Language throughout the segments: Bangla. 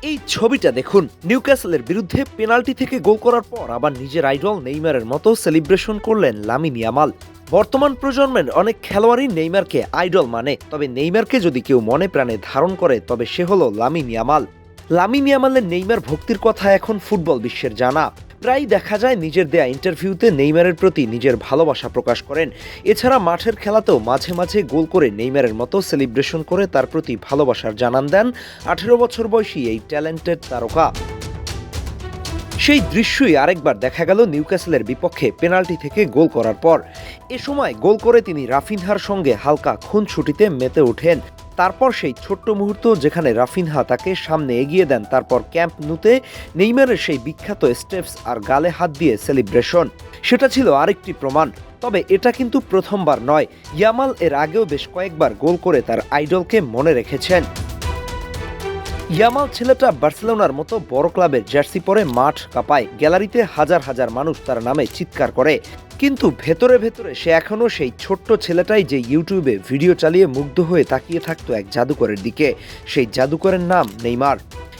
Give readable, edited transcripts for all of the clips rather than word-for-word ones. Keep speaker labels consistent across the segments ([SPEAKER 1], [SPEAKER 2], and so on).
[SPEAKER 1] এই ছবিটা দেখুন, নিউক্যাসলের বিরুদ্ধে পেনাল্টি থেকে গোল করার পর আবার নিজের আইডল নেইমারের মতো সেলিব্রেশন করলেন লামিন ইয়ামাল। বর্তমান প্রজন্মের অনেক খেলোয়াড়ই নেইমারকে আইডল মানে, তবে নেইমারকে যদি কেউ মনে প্রাণে ধারণ করে তবে সে হলো লামিন ইয়ামাল। লামিন ইয়ামালের নেইমার ভক্তির কথা এখন ফুটবল বিশ্বের জানা। প্রায় দেখা যায় নিজের দেয়া ইন্টারভিউতে নেইমারের প্রতি নিজের ভালোবাসা প্রকাশ করেন। এছাড়া মাঠের খেলাতেও মাঝে মাঝে গোল করে নেইমারের মতো সেলিব্রেশন করে তার প্রতি ভালোবাসার জানান দেন 18 বছর বয়সী এই ট্যালেন্টেড তারকা। সেই দৃশ্যই আরেকবার দেখা গেল নিউক্যাসলের বিপক্ষে পেনাল্টি থেকে গোল করার পর। এ সময় গোল করে তিনি রাফিনহার সঙ্গে হালকা খুনছুটিতে মেতে ওঠেন। তারপর সেই ছোট্ট মুহূর্ত যেখানে রাফিনহা তাকে সামনে এগিয়ে দেন, তারপর ক্যাম্প নুতে নেইমারের সেই বিখ্যাত স্টেপস আর গালে হাত দিয়ে সেলিব্রেশন, সেটা ছিল আরেকটি প্রমাণ। তবে এটা কিন্তু প্রথমবার নয়, ইয়ামাল এর আগেও বেশ কয়েকবার গোল করে তার আইডলকে মনে রেখেছেন। ইয়ামাল ছেলেটা বার্সেলোনার মতো বড় ক্লাবের জার্সি পরে মাঠ কাঁপায়, গ্যালারিতে হাজার হাজার মানুষ তার নামে চিৎকার করে, কিন্তু ভেতরে ভেতরে সে এখনও সেই ছোট্ট ছেলেটাই যে ইউটিউবে ভিডিও চালিয়ে মুগ্ধ হয়ে তাকিয়ে থাকতো এক জাদুকরের দিকে। সেই জাদুকরের নাম নেইমার।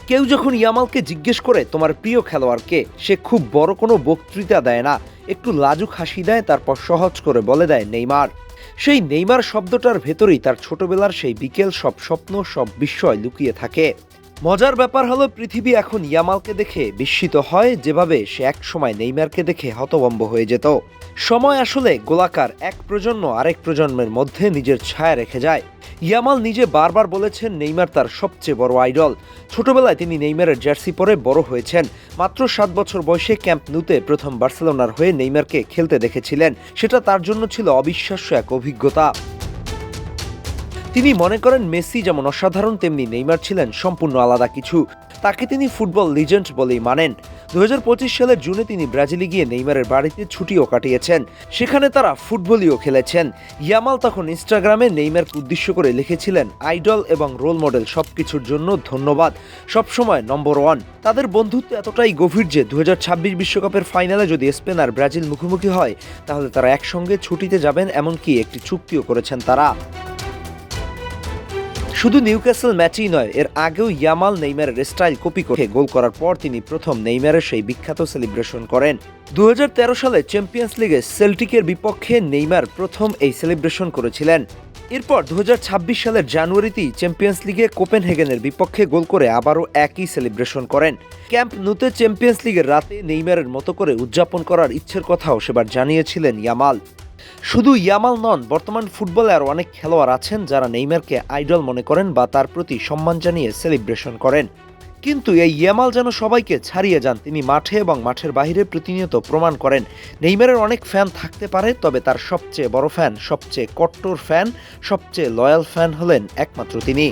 [SPEAKER 1] কেউ যখন ইয়ামালকে জিজ্ঞেস করে তোমার প্রিয় খেলোয়াড়কে, সে খুব বড় কোনো বক্তৃতা দেয় না, একটু লাজুক হাসি দেয়, তারপর সহজ করে বলে দেয় নেইমার। সেই নেইমার শব্দটার ভেতরেই তার ছোটবেলার সেই বিকেল, সব স্বপ্ন, সব বিস্ময় লুকিয়ে থাকে। মজার ব্যাপার হলো পৃথিবী এখন ইয়ামালকে দেখে বিস্মিত হয়, যেভাবে সে এক সময় নেইমারকে দেখে হতভম্ব হয়ে যেত। সময় আসলে গোলাকার, এক প্রজন্ম আরেক প্রজন্মের মধ্যে নিজের ছায়া রেখে যায়। ইয়ামাল নিজে বারবার বলেছেন নেইমার তার সবচেয়ে বড় আইডল। ছোটবেলায় তিনি নেইমারের জার্সি পরে বড় হয়েছেন। মাত্র 7 বছর বয়সে ক্যাম্প নুতে প্রথম বার্সেলোনার হয়ে নেইমারকে খেলতে দেখেছিলেন। সেটা তার জন্য ছিল অবিশ্বাস্য এক অভিজ্ঞতা। তিনি মনে করেন মেসি যেমন অসাধারণ, তেমনি নেইমার ছিলেন সম্পূর্ণ আলাদা কিছু। তাকে তিনি ফুটবল লিজেন্ড বলেই মানেন। 2025 সালের জুনে তিনি ব্রাজিলে গিয়ে নেইমারের বাড়িতে ছুটিও কাটিয়েছেন, সেখানে তারা ফুটবলও খেলেছেন। ইয়ামাল তখন ইনস্টাগ্রামে নেইমারকে উদ্দেশ্য করে লিখেছিলেন, আইডল এবং রোল মডেল সবকিছুর জন্য ধন্যবাদ, সবসময় নম্বর 1। তাদের বন্ধুত্ব এতটাই গভীর যে 2026 বিশ্বকাপের ফাইনালে যদি স্পেন আর ব্রাজিল মুখোমুখি হয় তাহলে তারা একসঙ্গে ছুটিতে যাবেন, এমনকি একটি চুক্তিও করেছেন তারা। শুধু নিউক্যাসল ম্যাচই নয়, এর আগেও ইয়ামাল নেইমারের স্টাইল কপি করে গোল করার পর তিনি প্রথম নেইমারের সেই বিখ্যাত সেলিব্রেশন করেন। 2013 সালে চ্যাম্পিয়ন্স লিগে সেল্টিকের বিপক্ষে নেইমার প্রথম এই সেলিব্রেশন করেছিলেন। এরপর 2026 সালের জানুয়ারিতেই চ্যাম্পিয়ন্স লিগে কোপেনহেগেনের বিপক্ষে গোল করে আবারও একই সেলিব্রেশন করেন। ক্যাম্প নুতে চ্যাম্পিয়ন্স লিগের রাতে নেইমারের মতো করে উদযাপন করার ইচ্ছের কথাও সেবার জানিয়েছিলেন ইয়ামাল। শুধু ইয়ামাল নন, বর্তমান ফুটবলে আর অনেক খেলোয়াড় আছেন যারা নেইমারকে আইডল মনে করেন বা তার প্রতি সম্মান জানিয়ে সেলিব্রেশন করেন। কিন্তু এই ইয়ামাল যেন সবাইকে ছাড়িয়ে যান। তিনি মাঠে এবং মাঠের বাইরে প্রতিনিয়ত প্রমাণ করেন নেইমারের অনেক ফ্যান থাকতে পারে, তবে তার সবচেয়ে বড় ফ্যান, সবচেয়ে কট্টর ফ্যান, সবচেয়ে লয়াল ফ্যান হলেন একমাত্র তিনি।